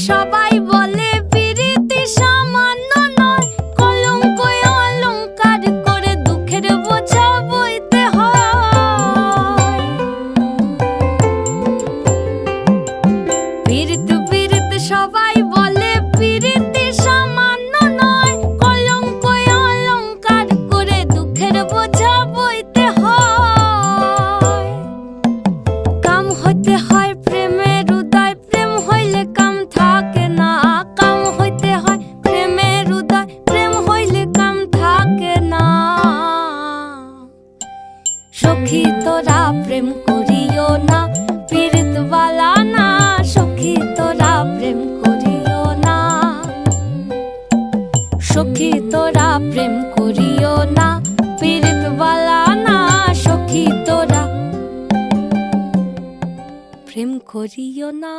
সবাই বলে পিরিতি সামান্য নয়, কলঙ্ক অলংকার করে দুঃখের বোঝা বইতে হয়। পিরিত পিরিত সবাই বলে পিরিতি সামান্য নয়, কলঙ্ক অলংকার করে দুঃখের বোঝা বইতে হয়। কাম হইতে হয় প্রেমের উদয়, প্রেম হইলে কাম থাকে না। কাম হইতে হয় প্রেমের উদয়, প্রেম হইলে কাম থাকে না। সখী তোরা প্রেম করিও না, পীড়িত বালা না। সখী তোরা প্রেম করিও না, সখী তোরা প্রেম করিও না, পীড়িত বালা না। সখী তোরা প্রেম করিও না।